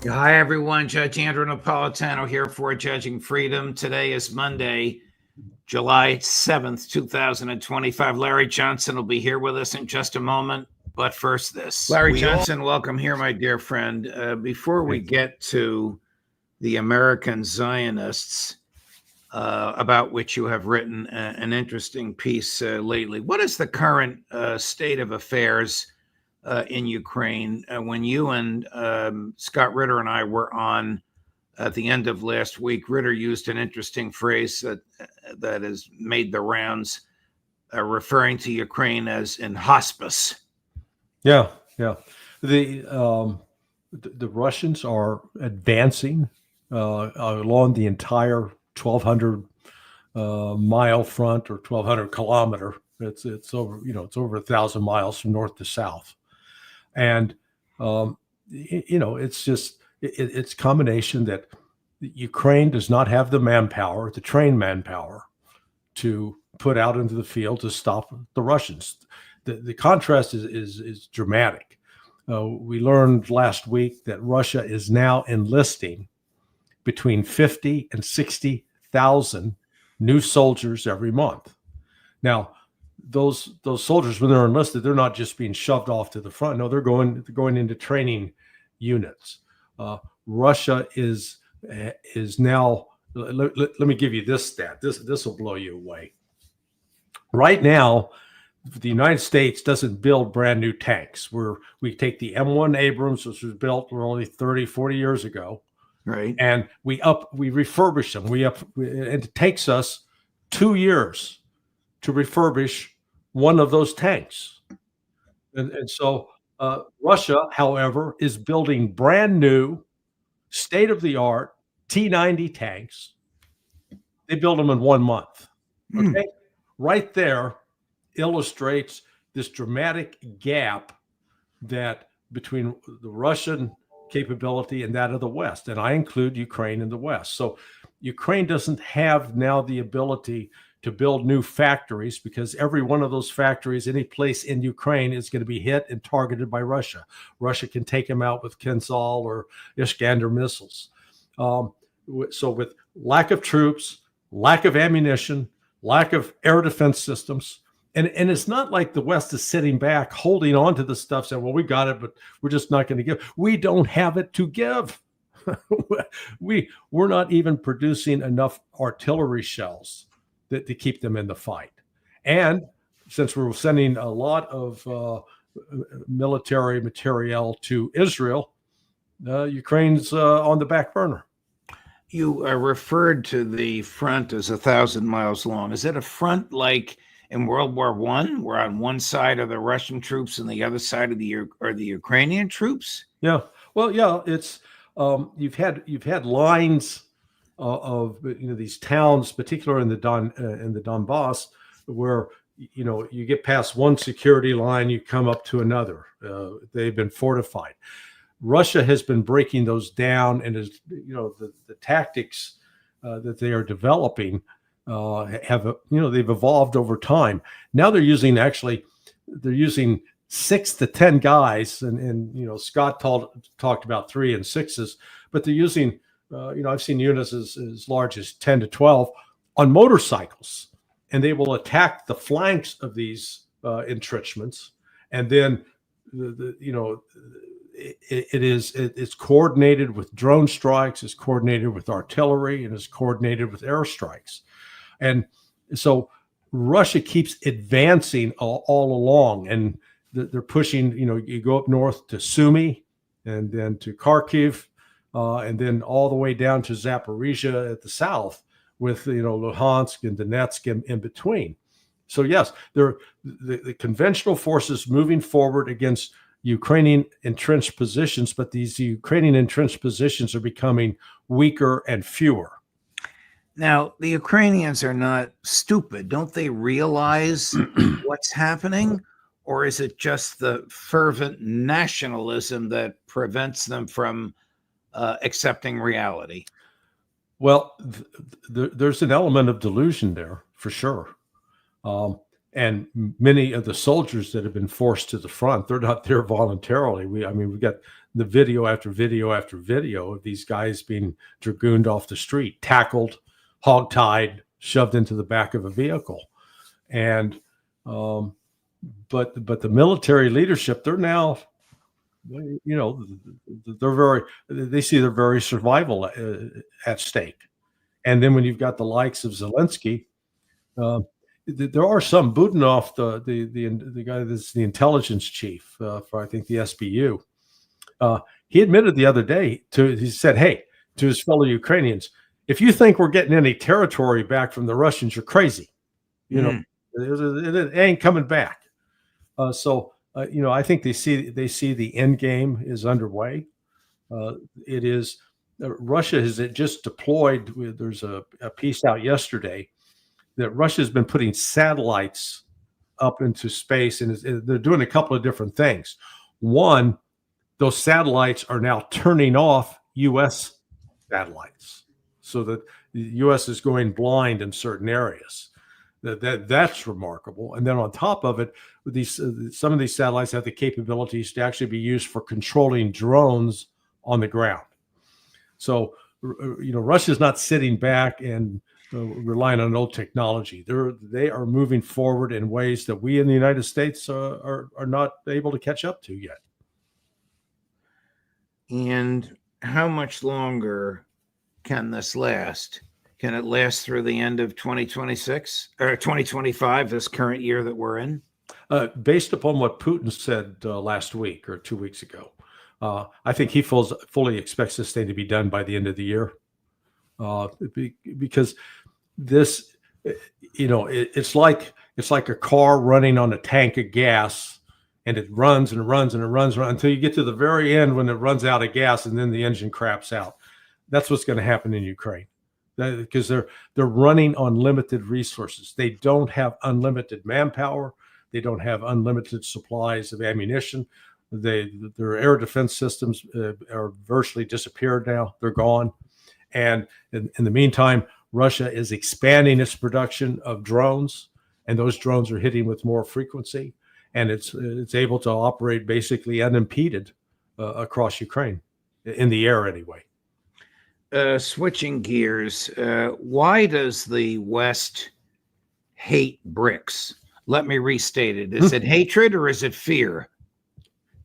Hi, everyone. Judge Andrew Napolitano here for Judging Freedom. Today is Monday, July 7th, 2025. Larry Johnson will be here with us in just a moment. But first, this. Larry Johnson, welcome here, my dear friend. Before we get to the American Zionists, about which you have written an interesting piece lately, what is the current state of affairs in Ukraine? When you and Scott Ritter and I were on at the end of last week, Ritter used an interesting phrase that has made the rounds, referring to Ukraine as in hospice. Yeah. The Russians are advancing along the entire 1,200 mile front or 1,200 kilometer. It's over 1,000 miles from north to south. And, it's combination that Ukraine does not have the manpower, the trained manpower, to put out into the field to stop the Russians. The contrast is dramatic. We learned last week that Russia is now enlisting between 50 and 60,000 new soldiers every month. Now, those soldiers, when they're enlisted, they're not just being shoved off to the front. No, they're going into training units. Russia is now. Let me give you this stat. This will blow you away. Right now, the United States doesn't build brand new tanks. We take the M1 Abrams, which was built only 30, 40 years ago, right? And we refurbish them. And it takes us 2 years to refurbish one of those tanks. And so Russia, however, is building brand new, state-of-the-art T-90 tanks. They build them in 1 month. Okay, right there illustrates this dramatic gap that between the Russian capability and that of the West, and I include Ukraine in the West. So Ukraine doesn't have now the ability to build new factories because every one of those factories, any place in Ukraine, is going to be hit and targeted by Russia. Russia can take them out with Kinzhal or Iskander missiles. So with lack of troops, lack of ammunition, lack of air defense systems, and it's not like the West is sitting back, holding on to the stuff, saying, well, we got it, but we're just not going to give. We don't have it to give. We're not even producing enough artillery shells to keep them in the fight. And since we're sending a lot of military materiel to Israel, Ukraine's on the back burner. You referred to the front as 1,000 miles long. Is it a front like in World War I, where on one side are the Russian troops and the other side of the Ukrainian troops? Yeah. Well, yeah. It's you've had lines of these towns, particularly in the Donbass, where you get past one security line, you come up to another. They've been fortified. Russia has been breaking those down, and is the tactics that they are developing they've evolved over time. Now they're using 6 to 10 guys, and Scott talked about 3 and 6s, but they're using I've seen units as large as 10 to 12 on motorcycles, and they will attack the flanks of these entrenchments, and then it's coordinated with drone strikes, it's coordinated with artillery, and it's coordinated with airstrikes. And so Russia keeps advancing all along, and they're pushing, you go up north to Sumy, and then to Kharkiv, and then all the way down to Zaporizhia at the south, with Luhansk and Donetsk in between. So yes, the conventional forces moving forward against Ukrainian entrenched positions, but these Ukrainian entrenched positions are becoming weaker and fewer. Now, the Ukrainians are not stupid. Don't they realize what's happening? Or is it just the fervent nationalism that prevents them from accepting reality? Well, there's an element of delusion there, for sure. And many of the soldiers that have been forced to the front, they're not there voluntarily. We've got the video after video after video of these guys being dragooned off the street, tackled, hogtied, shoved into the back of a vehicle. And but the military leadership, they're now, they see their very survival at stake. And then when you've got the likes of Zelensky, there are some. Budanov, the guy that's the intelligence chief for, I think, the SBU, he admitted the other day he said, hey, to his fellow Ukrainians, if you think we're getting any territory back from the Russians, you're crazy. It ain't coming back. I think they see the end game is underway. It is Russia has just deployed. There's a piece out yesterday that Russia has been putting satellites up into space, and they're doing a couple of different things. One, those satellites are now turning off U.S. satellites, so that the U.S. is going blind in certain areas. That's remarkable. And then on top of it, some of these satellites have the capabilities to actually be used for controlling drones on the ground. So, Russia's not sitting back and relying on old technology. They are moving forward in ways that we in the United States are not able to catch up to yet. And how much longer can this last? Can it last through the end of 2026 or 2025, this current year that we're in? Based upon what Putin said last week or 2 weeks ago, I think he fully expects this thing to be done by the end of the year. Because this, it's like a car running on a tank of gas, and it runs and runs and it runs until you get to the very end when it runs out of gas, and then the engine craps out. That's what's going to happen in Ukraine, because they're running on limited resources. They don't have unlimited manpower. They don't have unlimited supplies of ammunition. Their air defense systems are virtually disappeared now. They're gone. And in the meantime, Russia is expanding its production of drones, and those drones are hitting with more frequency, and it's able to operate basically unimpeded across Ukraine, in the air anyway. Switching gears, why does the West hate BRICS? Let me restate it. Is it hatred or is it fear?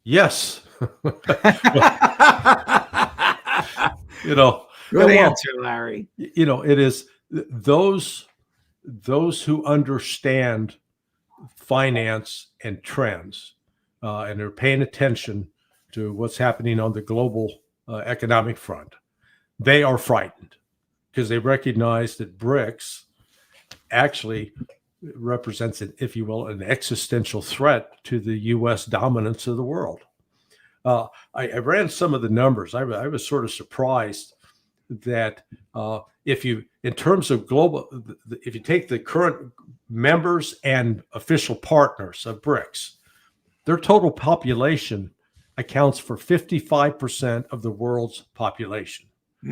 Yes. Good answer, Larry. It is those who understand finance and trends, and are paying attention to what's happening on the global economic front. They are frightened because they recognize that BRICS actually represents, if you will, an existential threat to the U.S. dominance of the world. I ran some of the numbers. I was sort of surprised that if you take the current members and official partners of BRICS, their total population accounts for 55% of the world's population.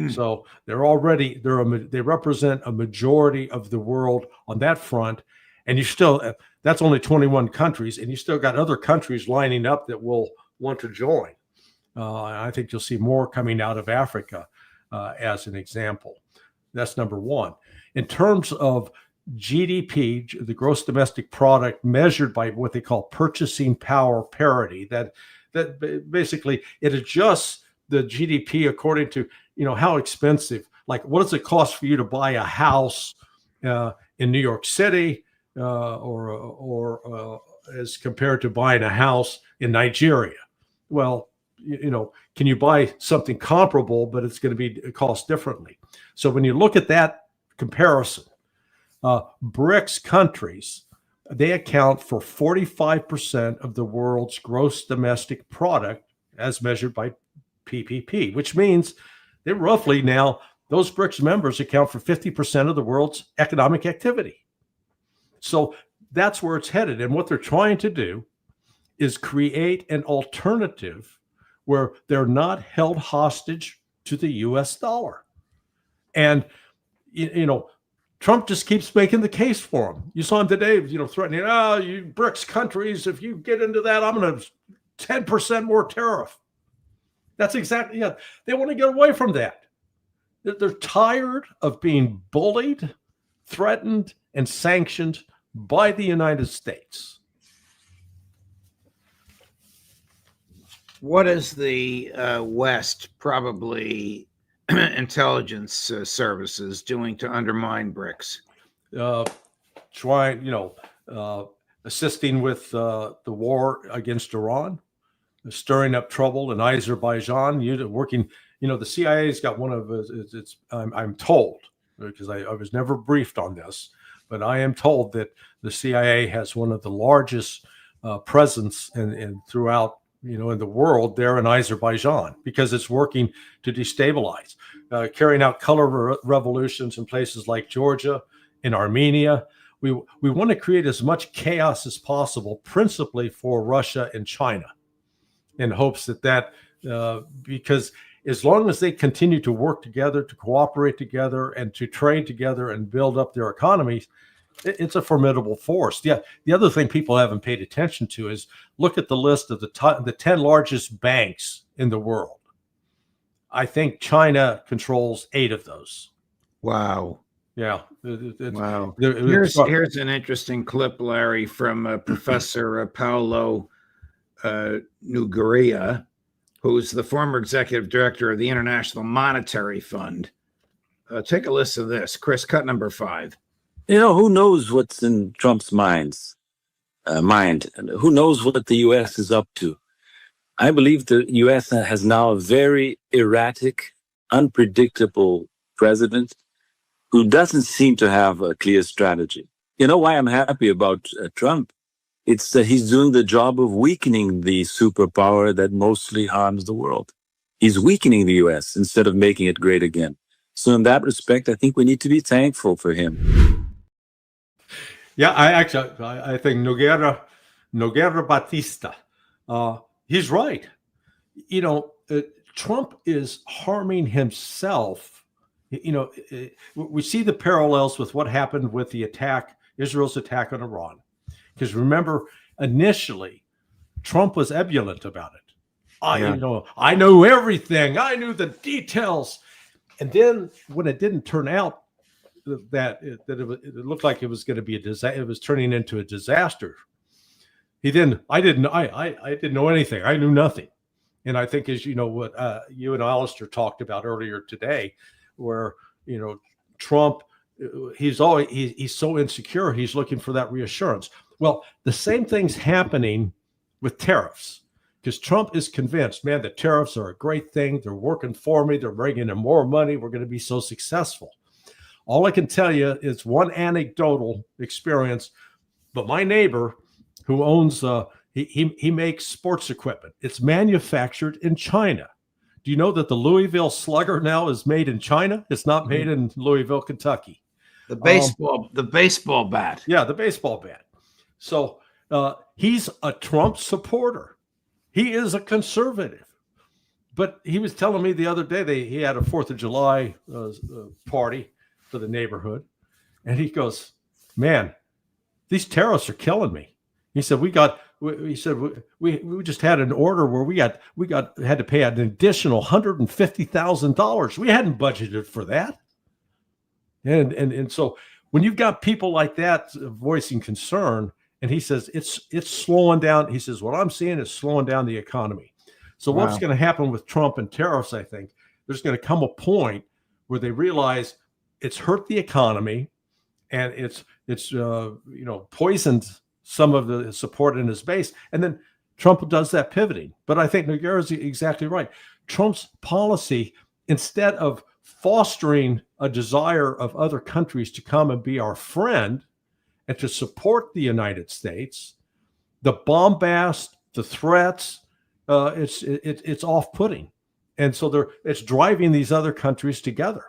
So they represent a majority of the world on that front. And that's only 21 countries, and you still got other countries lining up that will want to join. I think you'll see more coming out of Africa as an example. That's number one. In terms of GDP, the gross domestic product measured by what they call purchasing power parity, that basically it adjusts the GDP according to how expensive, like what does it cost for you to buy a house in New York City, or as compared to buying a house in Nigeria. Well, can you buy something comparable, but it's going to be cost differently? So when you look at that comparison, BRICS countries, they account for 45% of the world's gross domestic product as measured by PPP, which means they roughly now, those BRICS members account for 50% of the world's economic activity. So that's where it's headed. And what they're trying to do is create an alternative where they're not held hostage to the US dollar. And, Trump just keeps making the case for him. You saw him today, threatening, you BRICS countries, if you get into that, I'm going to 10% more tariff. That's exactly, they want to get away from that. They're tired of being bullied, threatened, and sanctioned by the United States. What is the West, probably intelligence services, doing to undermine BRICS? Assisting with the war against Iran, stirring up trouble in Azerbaijan, working, the CIA's got one of its, I'm told, because I was never briefed on this, but I am told that the CIA has one of the largest presence in throughout, in the world there in Azerbaijan, because it's working to destabilize, carrying out color revolutions in places like Georgia, in Armenia. We want to create as much chaos as possible, principally for Russia and China, in hopes that because as long as they continue to work together, to cooperate together, and to trade together and build up their economies, it's a formidable force. Yeah. The other thing people haven't paid attention to is look at the list of the 10 largest banks in the world. I think China controls 8 of those. Wow. Yeah. Wow. Here's an interesting clip, Larry, from Professor Paolo Nogueira, who's the former executive director of the International Monetary Fund. Take a listen to this. Chris, cut number 5. Who knows what's in Trump's mind? Who knows what the U.S. is up to? I believe the U.S. has now a very erratic, unpredictable president who doesn't seem to have a clear strategy. You know why I'm happy about Trump? It's that he's doing the job of weakening the superpower that mostly harms the world. He's weakening the U.S. instead of making it great again. So in that respect, I think we need to be thankful for him. Yeah, I think Nogueira Batista, he's right. Trump is harming himself. We see the parallels with what happened with Israel's attack on Iran. Because remember, initially, Trump was ebullient about it. I know everything. I knew the details. And then when it didn't turn out that it looked like it was going to be a disaster, it was turning into a disaster. I didn't know anything. I knew nothing. And I think, as what you and Alistair talked about earlier today, where Trump, he's so insecure, he's looking for that reassurance. Well, the same thing's happening with tariffs, because Trump is convinced, man, the tariffs are a great thing. They're working for me. They're bringing in more money. We're going to be so successful. All I can tell you is one anecdotal experience, but my neighbor who owns, he makes sports equipment. It's manufactured in China. Do you know that the Louisville Slugger now is made in China? It's not made in Louisville, Kentucky. The baseball bat. Yeah, the baseball bat. So he's a Trump supporter. He is a conservative. But he was telling me the other day he had a 4th of July party for the neighborhood. And he goes, man, these tariffs are killing me. He said, we just had an order where we had to pay an additional $150,000. We hadn't budgeted for that. And so when you've got people like that voicing concern, and he says it's slowing down. He says, what I'm seeing is slowing down the economy. So what's going to happen with Trump and tariffs? I think there's going to come a point where they realize it's hurt the economy, and it's poisoned some of the support in his base. And then Trump does that pivoting. But I think Nogueira is exactly right. Trump's policy, instead of fostering a desire of other countries to come and be our friend and to support the United States, the bombast, the threats, it's off-putting. And so it's driving these other countries together.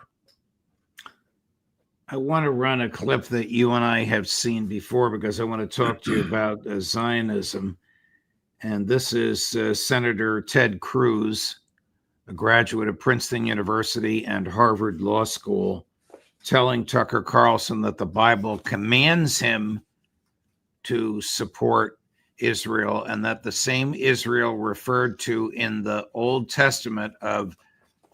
I want to run a clip that you and I have seen before, because I want to talk to you about Zionism. And this is Senator Ted Cruz, a graduate of Princeton University and Harvard Law School. telling Tucker Carlson that the Bible commands him to support Israel, and that the same Israel referred to in the Old Testament of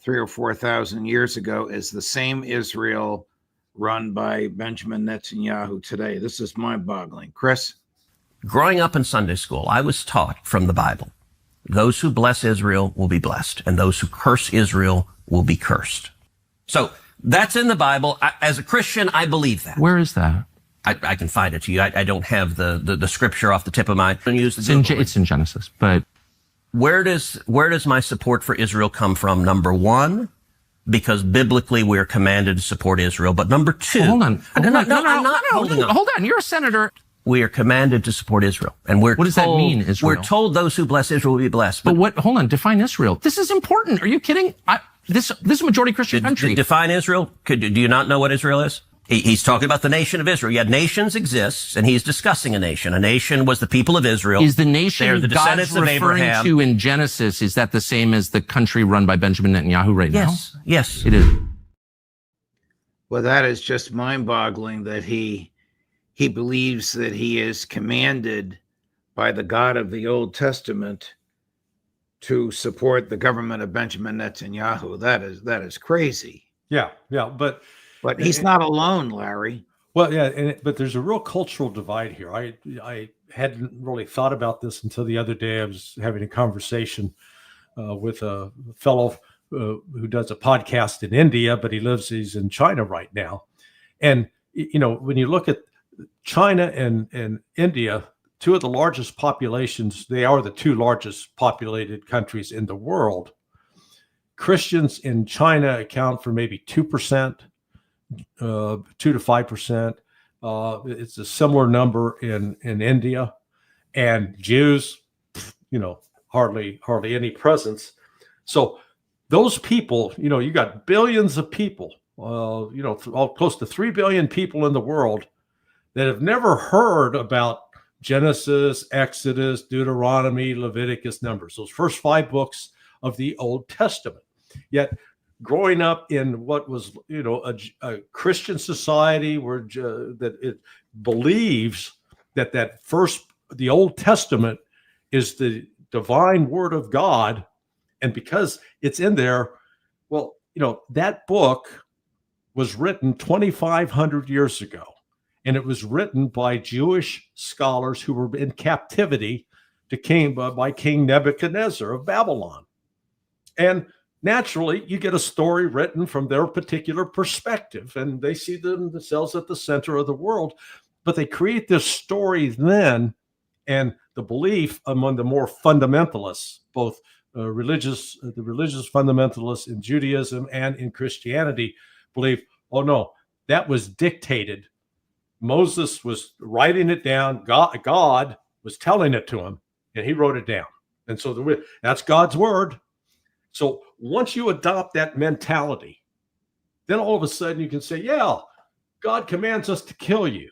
3,000 or 4,000 years ago is the same Israel run by Benjamin Netanyahu today. This is mind-boggling. Chris? Growing up in Sunday school, I was taught from the Bible, those who bless Israel will be blessed, and those who curse Israel will be cursed. So that's in the Bible. As a Christian, I believe that. Where is that? I can find it to you. I don't have the scripture off the tip of my tongue. It's in Genesis, but where does my support for Israel come from? Number one, because biblically we're commanded to support Israel. But number two, hold on. I'm not holding on. Hold on. You're a senator. We are commanded to support Israel, and what does that mean, Israel? We're told those who bless Israel will be blessed. But what? Hold on. Define Israel. This is important. Are you kidding? This is a majority Christian country. Define Israel. Do you not know what Israel is? He's talking about the nation of Israel. Yeah, nations exist, and he's discussing a nation. A nation was the people of Israel. Is the nation They're the God's descendants of referring Abraham. to in Genesis, is that the same as the country run by Benjamin Netanyahu right now? Yes. It is. Well, that is just mind-boggling that he believes that he is commanded by the God of the Old Testament to support the government of Benjamin Netanyahu. That is crazy. Yeah, but he's not alone, Larry. Well, yeah, but there's a real cultural divide here. I hadn't really thought about this until the other day. I was having a conversation with a fellow who does a podcast in India, but he's in China right now. And, when you look at China and India, two of the largest populations, they are the two largest populated countries in the world. Christians in China account for maybe 2%, 2 to 5%. It's a similar number in India, and Jews, hardly any presence. So those people, you got billions of people, close to 3 billion people in the world that have never heard about Genesis, Exodus, Deuteronomy, Leviticus, Numbers, those first 5 books of the Old Testament. Yet growing up in what was, a Christian society where that it believes that the Old Testament is the divine word of God. And because it's in there, well, that book was written 2,500 years ago. And it was written by Jewish scholars who were in captivity by King Nebuchadnezzar of Babylon. And naturally, you get a story written from their particular perspective, and they see themselves at the center of the world. But they create this story then, and the belief among the more fundamentalists, both the religious fundamentalists in Judaism and in Christianity, believe, oh no, that was dictated. Moses was writing it down. God was telling it to him, and he wrote it down. And so that's God's word. So once you adopt that mentality, then all of a sudden you can say, yeah, God commands us to kill you.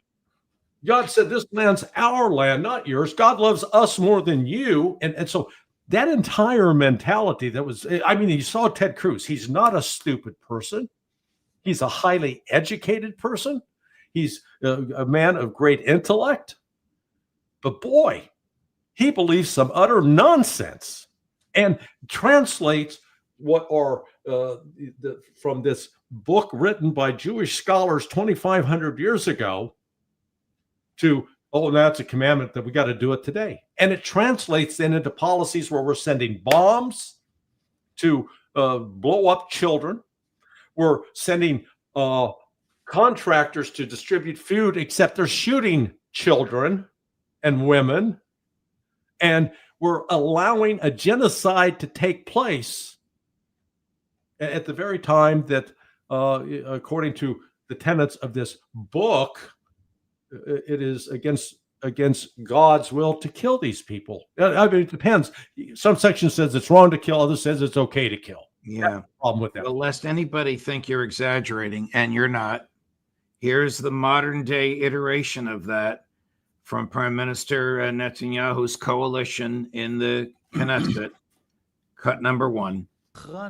God said this land's our land, not yours. God loves us more than you. And so that entire mentality you saw Ted Cruz. He's not a stupid person. He's a highly educated person. He's a man of great intellect. But boy, he believes some utter nonsense and translates what are from this book written by Jewish scholars 2,500 years ago to, that's a commandment that we got to do it today. And it translates then into policies where we're sending bombs to blow up children. We're sending contractors to distribute food, except they're shooting children and women. And we're allowing a genocide to take place at the very time that, according to the tenets of this book, it is against God's will to kill these people. It depends. Some section says it's wrong to kill, others says it's okay to kill. Yeah. Problem with that. Well, lest anybody think you're exaggerating, and you're not, here's the modern day iteration of that from Prime Minister Netanyahu's coalition in the Knesset. Cut number 1.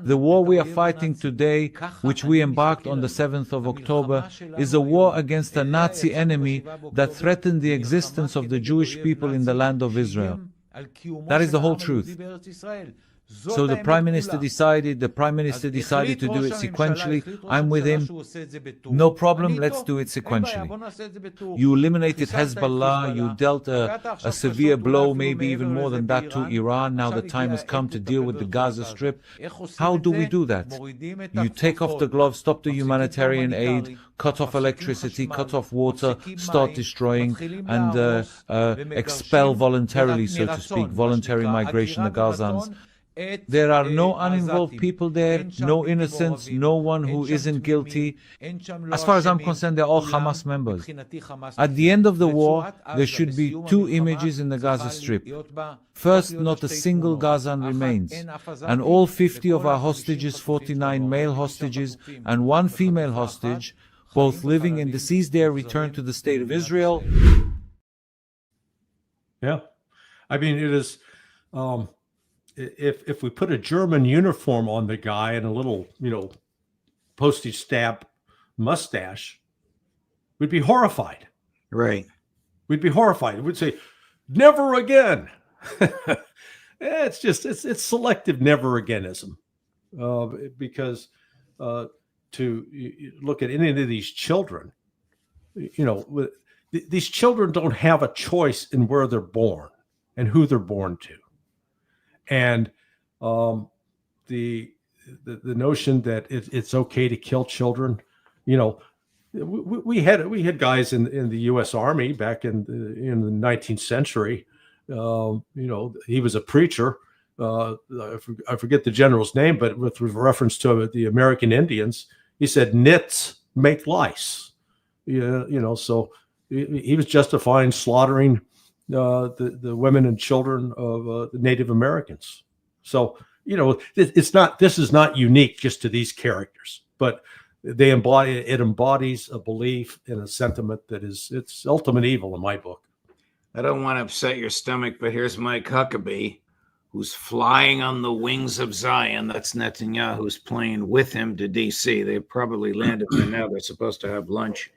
The war we are fighting today, which we embarked on the 7th of October, is a war against a Nazi enemy that threatened the existence of the Jewish people in the land of Israel. That is the whole truth. So the Prime Minister decided to do it sequentially. I'm with him. No problem, let's do it sequentially. You eliminated Hezbollah, you dealt a severe blow, maybe even more than that, to Iran. Now the time has come to deal with the Gaza Strip. How do we do that? You take off the gloves, stop the humanitarian aid, cut off electricity, cut off water, start destroying, and expel voluntarily, so to speak, voluntary migration, the Gazans. There are no uninvolved people there, no innocents, no one who isn't guilty. As far as I'm concerned, they're all Hamas members. At the end of the war, there should be two images in the Gaza Strip. First, not a single Gazan remains, and all 50 of our hostages, 49 male hostages and one female hostage, both living and deceased there, returned to the state of Israel. Yeah. I mean, it is... If we put a German uniform on the guy and a little, postage stamp mustache, we'd be horrified. Right. We'd be horrified. We'd say, never again. It's selective never againism. Because to look at any of these children, these children don't have a choice in where they're born and who they're born to. And the notion that it's okay to kill children, we had guys in the U.S. Army back in the 19th century. He was a preacher. I forget the general's name, but with reference to the American Indians, he said, "Nits make lice." So he was justifying slaughtering the women and children of the Native Americans. So, this is not unique just to these characters, but it embodies a belief and a sentiment that it's ultimate evil in my book. I don't want to upset your stomach, but here's Mike Huckabee, who's flying on the wings of Zion. That's Netanyahu's plane with him to D.C. They probably landed there now. They're supposed to have lunch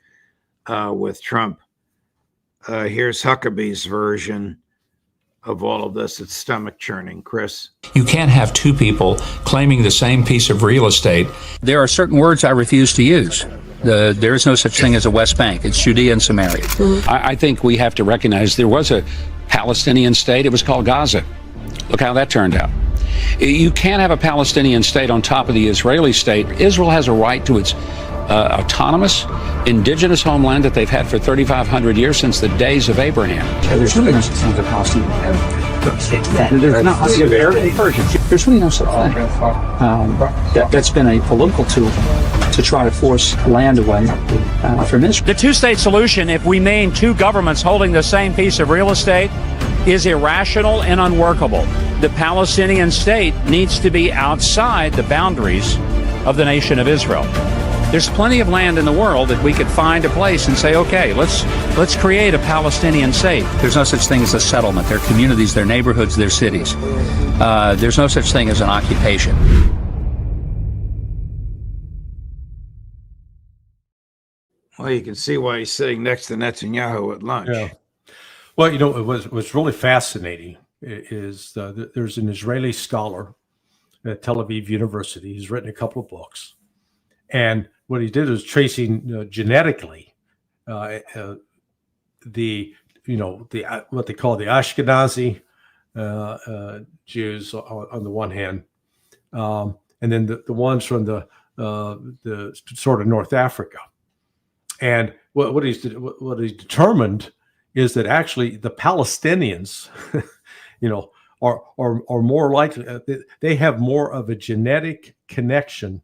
with Trump. Here's Huckabee's version of all of this. It's stomach churning. Chris? You can't have two people claiming the same piece of real estate. There are certain words I refuse to use. There is no such thing as a West Bank. It's Judea and Samaria. I think we have to recognize there was a Palestinian state. It was called Gaza. Look how that turned out. You can't have a Palestinian state on top of the Israeli state. Israel has a right to its autonomous, indigenous homeland that they've had for 3,500 years, since the days of Abraham. There's really no such thing as a Palestinian There's really no such thing. That's been a political tool to try to force land away from Israel. The two-state solution, if we name two governments holding the same piece of real estate, is irrational and unworkable. The Palestinian state needs to be outside the boundaries of the nation of Israel. There's plenty of land in the world that we could find a place and say, okay, let's create a Palestinian state. There's no such thing as a settlement. They're communities, they're neighborhoods, they're cities. There's no such thing as an occupation. Well, you can see why he's sitting next to Netanyahu at lunch. Yeah. Well, what's really fascinating is there's an Israeli scholar at Tel Aviv University. He's written a couple of books. And what he did was tracing genetically what they call the Ashkenazi Jews on the one hand, and then the ones from the sort of North Africa. And what he's determined is that actually the Palestinians, are more likely, they have more of a genetic connection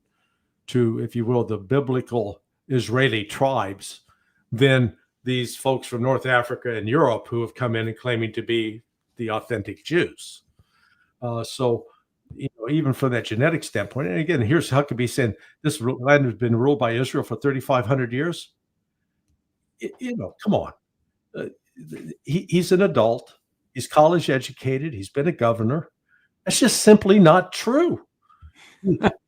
to, if you will, the biblical Israeli tribes than these folks from North Africa and Europe who have come in and claiming to be the authentic Jews. So, even from that genetic standpoint, and again, here's Huckabee saying this land has been ruled by Israel for 3,500 years. Come on. He's an adult. He's college educated. He's been a governor. That's just simply not true.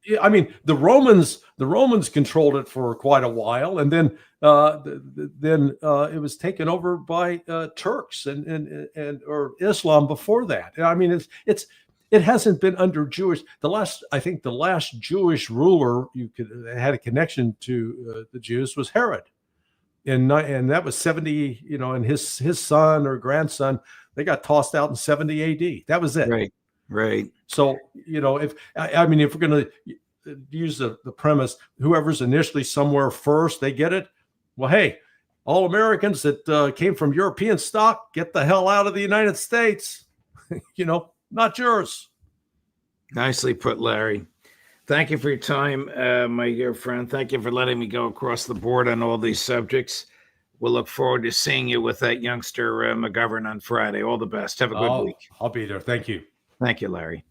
Yeah, I mean, the Romans controlled it for quite a while, and then it was taken over by Turks and or Islam before that. I mean, it hasn't been under Jewish. I think the last Jewish ruler had a connection to the Jews was Herod, and that was 70. And his son or grandson, they got tossed out in 70 A.D. That was it. Right. So, if we're going to use the premise, whoever's initially somewhere first, they get it. Well, hey, all Americans that came from European stock, get the hell out of the United States. Not yours. Nicely put, Larry. Thank you for your time, my dear friend. Thank you for letting me go across the board on all these subjects. We'll look forward to seeing you with that youngster McGovern on Friday. All the best. Have a good week. I'll be there. Thank you. Thank you, Larry.